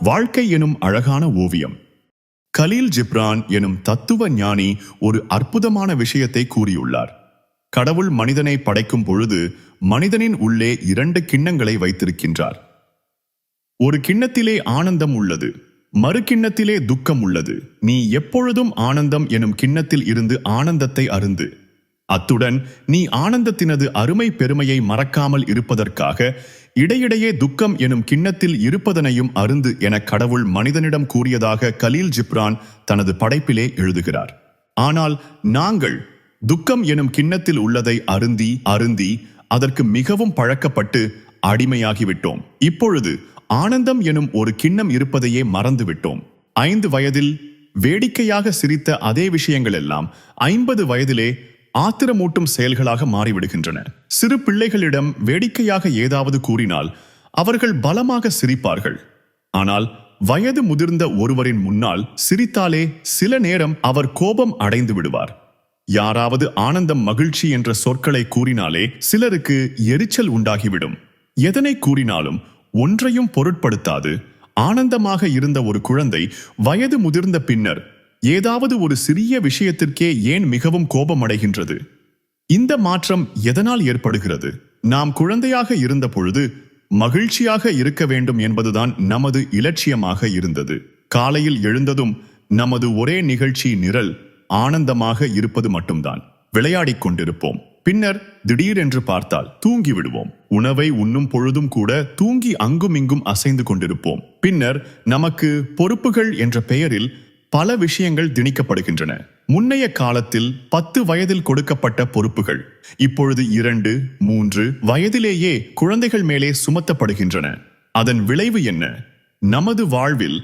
வாழ்க்கை எனும் அழகான ஓவியம். கலீல் ஜிப்ரான் எனும் தத்துவ ஞானி ஒரு அற்புதமான விஷயத்தை கூறியுள்ளார். கடவுள் மனிதனை படைக்கும் பொழுது மனிதனின் உள்ளே 2 கிண்ணங்களை வைத்திருக்கின்றார். ஒரு கிண்ணத்திலே ஆனந்தம் உள்ளது, மறு கிண்ணத்திலே துக்கம் உள்ளது. நீ எப்பொழுதும் ஆனந்தம் எனும் கிண்ணத்தில் இருந்து ஆனந்தத்தை அருந்து. அத்துடன் நீ ஆனந்தத்தினது அருமை பெருமையை மறக்காமல் இருப்பதற்காக இடையிடையே துக்கம் எனும் கிண்ணத்தில் இருப்பதனையும் அருந்து என கடவுள் மனிதனிடம் கூறியதாக கலீல் ஜிப்ரான் தனது படைப்பிலே எழுதுகிறார். ஆனால் நாங்கள் துக்கம் எனும் கிண்ணத்தில் உள்ளதை அருந்தி அருந்தி அதற்கு மிகவும் பழக்கப்பட்டு அடிமையாகிவிட்டோம். இப்பொழுது ஆனந்தம் எனும் ஒரு கிண்ணம் இருப்பதையே மறந்துவிட்டோம். 5 வயதில் வேடிக்கையாக சிரித்த அதே விஷயங்கள் எல்லாம் 50 வயதிலே ஆத்திரமூட்டும் செயல்களாக மாறிவிடுகின்றன. சிறு பிள்ளைகளிடம் வேடிக்கையாக ஏதாவது கூறினால் அவர்கள் பலமாக சிரிப்பார்கள். ஆனால் வயது முதிர்ந்த ஒருவரின் முன்னால் சிரித்தாலே சில நேரம் அவர் கோபம் அடைந்து விடுவார். யாராவது ஆனந்தம் மகிழ்ச்சி என்ற சொற்களை கூறினாலே சிலருக்கு எரிச்சல் உண்டாகிவிடும். எதனை கூறினாலும் ஒன்றையும் பொருட்படுத்தாது ஆனந்தமாக இருந்த ஒரு குழந்தை வயது முதிர்ந்த பின்னர் ஏதாவது ஒரு சிறிய விஷயத்திற்கே ஏன் மிகவும் கோபமடைகின்றது? இந்த மாற்றம் எதனால் ஏற்படுகிறது? நாம் குழந்தையாக இருந்த பொழுது மகிழ்ச்சியாக இருக்க வேண்டும் என்பதுதான் நமது இலட்சியமாக இருந்தது. காலையில் எழுந்ததும் நமது ஒரே நிகழ்ச்சி நிரல் ஆனந்தமாக இருப்பது மட்டும்தான். விளையாடிக் கொண்டிருப்போம். பின்னர் திடீரென்று பார்த்தால் தூங்கி விடுவோம். உணவை உண்ணும் பொழுதும் கூட தூங்கி அங்கும் இங்கும் அசைந்து கொண்டிருப்போம். பின்னர் நமக்கு பொறுப்புகள் என்ற பெயரில் பல விஷயங்கள் திணிக்கப்படுகின்றன. முன்னைய காலத்தில் 10 வயதில் கொடுக்கப்பட்ட பொறுப்புகள் இப்பொழுது 2, 3 வயதிலேயே குழந்தைகள் மேலே சுமத்தப்படுகின்றன. அதன் விளைவு என்ன? நமது வாழ்வில்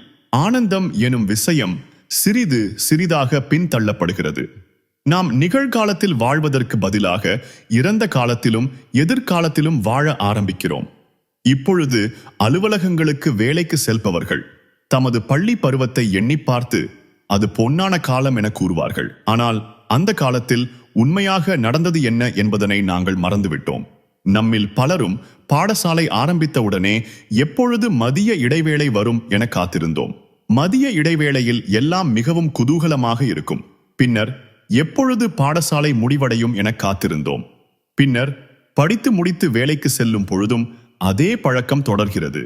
ஆனந்தம் எனும் விஷயம் சிறிது சிறிதாக பின்தள்ளப்படுகிறது. நாம் நிகழ்காலத்தில் வாழ்வதற்கு பதிலாக இறந்த காலத்திலும் எதிர்காலத்திலும் வாழ ஆரம்பிக்கிறோம். இப்பொழுது அலுவலகங்களுக்கு வேலைக்கு செல்பவர்கள் தமது பள்ளி பருவத்தை எண்ணி பார்த்து அது பொன்னான காலம் என கூறுவார்கள். ஆனால் அந்த காலத்தில் உண்மையாக நடந்தது என்ன என்பதனை நாங்கள் மறந்துவிட்டோம். நம்மில் பலரும் பாடசாலை ஆரம்பித்தவுடனே எப்பொழுது மதிய இடைவேளை வரும் என காத்திருந்தோம். மதிய இடைவேளையில் எல்லாம் மிகவும் குதூகலமாக இருக்கும். பின்னர் எப்பொழுது பாடசாலை முடிவடையும் என காத்திருந்தோம். பின்னர் படித்து முடித்து வேலைக்கு செல்லும் பொழுதும் அதே பழக்கம் தொடர்கிறது.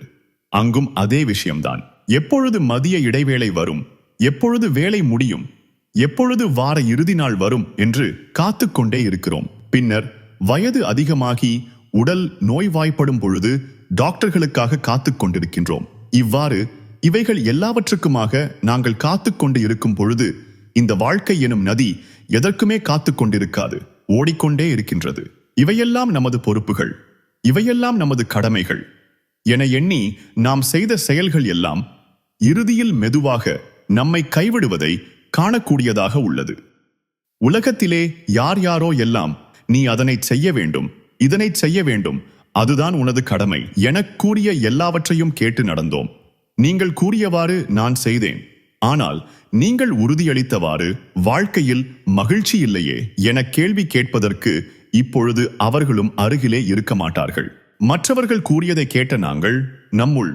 அங்கும் அதே விஷயம்தான். எப்பொழுது மதிய இடைவேளை வரும், எப்பொழுது வேலை முடியும், எப்பொழுது வார இறுதி நாள் வரும் என்று காத்துக்கொண்டே இருக்கிறோம். பின்னர் வயது அதிகமாகி உடல் நோய்வாய்ப்படும் பொழுது டாக்டர்களுக்காக காத்துக்கொண்டிருக்கின்றோம். இவ்வாறு இவைகள் எல்லாவற்றுக்குமாக நாங்கள் காத்துக்கொண்டு இருக்கும் பொழுது இந்த வாழ்க்கை எனும் நதி எதற்குமே காத்துக்கொண்டிருக்காது, ஓடிக்கொண்டே இருக்கின்றது. இவையெல்லாம் நமது பொறுப்புகள், இவையெல்லாம் நமது கடமைகள் என எண்ணி நாம் செய்த செயல்கள் எல்லாம் இறுதியில் மெதுவாக நம்மை கைவிடுவதை காணக்கூடியதாக உள்ளது. உலகத்திலே யார் யாரோ எல்லாம் நீ அதனை செய்ய வேண்டும், இதனை செய்ய வேண்டும், அதுதான் உனது கடமை எனக் கூறிய எல்லாவற்றையும் கேட்டு நடந்தோம். நீங்கள் கூறியவாறு நான் செய்தேன். ஆனால் நீங்கள் உறுதியளித்தவாறு வாழ்க்கையில் மகிழ்ச்சி இல்லையே என கேள்வி கேட்பதற்கு இப்பொழுது அவர்களும் அருகிலே இருக்க மாட்டார்கள். மற்றவர்கள் கூறியதை கேட்ட நாங்கள் நம்முள்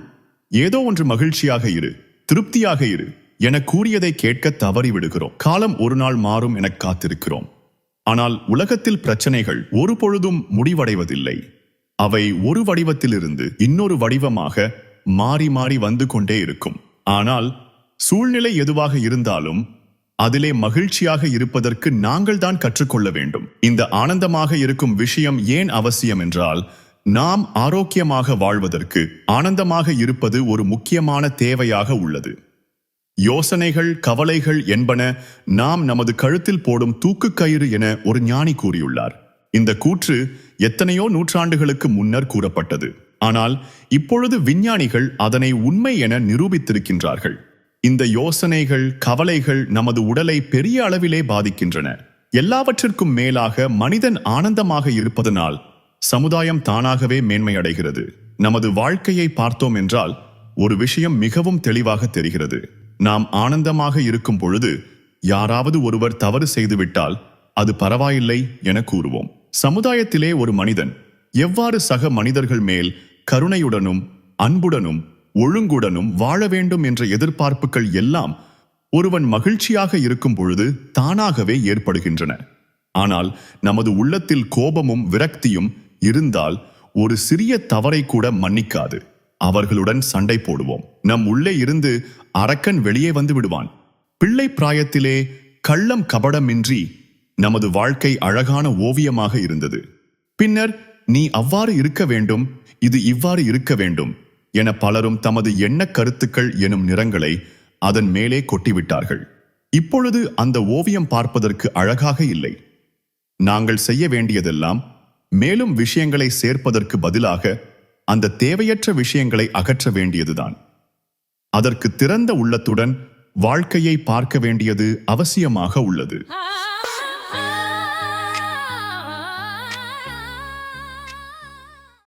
ஏதோ ஒன்று மகிழ்ச்சியாக இரு, திருப்தியாக இரு என கூறியதை கேட்க தவறிவிடுகிறோம். காலம் ஒரு நாள் மாறும் என காத்திருக்கிறோம். ஆனால் உலகத்தில் பிரச்சனைகள் ஒரு பொழுதும் முடிவடைவதில்லை. அவை ஒரு வடிவத்திலிருந்து இன்னொரு வடிவமாக மாறி மாறி வந்து கொண்டே இருக்கும். ஆனால் சூழ்நிலை எதுவாக இருந்தாலும் அதிலே மகிழ்ச்சியாக இருப்பதற்கு நாங்கள் தான் கற்றுக்கொள்ள வேண்டும். இந்த ஆனந்தமாக இருக்கும் விஷயம் ஏன் அவசியம் என்றால், நாம் ஆரோக்கியமாக வாழ்வதற்கு ஆனந்தமாக இருப்பது ஒரு முக்கியமான தேவையாக உள்ளது. யோசனைகள் கவலைகள் என்பன நாம் நமது கழுத்தில் போடும் தூக்கு கயிறு என ஒரு ஞானி கூறியுள்ளார். இந்த கூற்று எத்தனையோ நூற்றாண்டுகளுக்கு முன்னர் கூறப்பட்டது. ஆனால் இப்பொழுது விஞ்ஞானிகள் அதனை உண்மை என நிரூபித்திருக்கின்றார்கள். இந்த யோசனைகள் கவலைகள் நமது உடலை பெரிய அளவிலே பாதிக்கின்றன. எல்லாவற்றிற்கும் மேலாக மனிதன் ஆனந்தமாக இருப்பதனால் சமுதாயம் தானாகவே மேன்மையடைகிறது. நமது வாழ்க்கையை பார்த்தோம் என்றால் ஒரு விஷயம் மிகவும் தெளிவாக தெரிகிறது. நாம் ஆனந்தமாக இருக்கும் பொழுது யாராவது ஒருவர் தவறு செய்துவிட்டால் அது பரவாயில்லை என கூறுவோம். சமுதாயத்திலே ஒரு மனிதன் எவ்வாறு சக மனிதர்கள் மேல் கருணையுடனும் அன்புடனும் ஒழுங்குடனும் வாழ வேண்டும் என்ற எதிர்பார்ப்புகள் எல்லாம் ஒருவன் மகிழ்ச்சியாக இருக்கும் பொழுது தானாகவே ஏற்படுகின்றன. ஆனால் நமது உள்ளத்தில் கோபமும் விரக்தியும் இருந்தால் ஒரு சிறிய தவறை கூட மன்னிக்காது அவர்களுடன் சண்டை போடுவோம். நம் உள்ளே இருந்து அரக்கன் வெளியே வந்து விடுவான். பிள்ளை பிராயத்திலே கள்ளம் கபடமின்றி நமது வாழ்க்கை அழகான ஓவியமாக இருந்தது. பின்னர் நீ அவ்வாறு இருக்க வேண்டும், இது இவ்வாறு இருக்க வேண்டும் என பலரும் தமது எண்ண கருத்துக்கள் எனும் நிறங்களை அதன் மேலே கொட்டிவிட்டார்கள். இப்பொழுது அந்த ஓவியம் பார்ப்பதற்கு அழகாக இல்லை. நாங்கள் செய்ய வேண்டியதெல்லாம் மேலும் விஷயங்களை சேர்ப்பதற்கு பதிலாக அந்த தேவையற்ற விஷயங்களை அகற்ற வேண்டியதுதான். அதற்கு திறந்த உள்ளத்துடன் வாழ்க்கையை பார்க்க வேண்டியது அவசியமாக உள்ளது.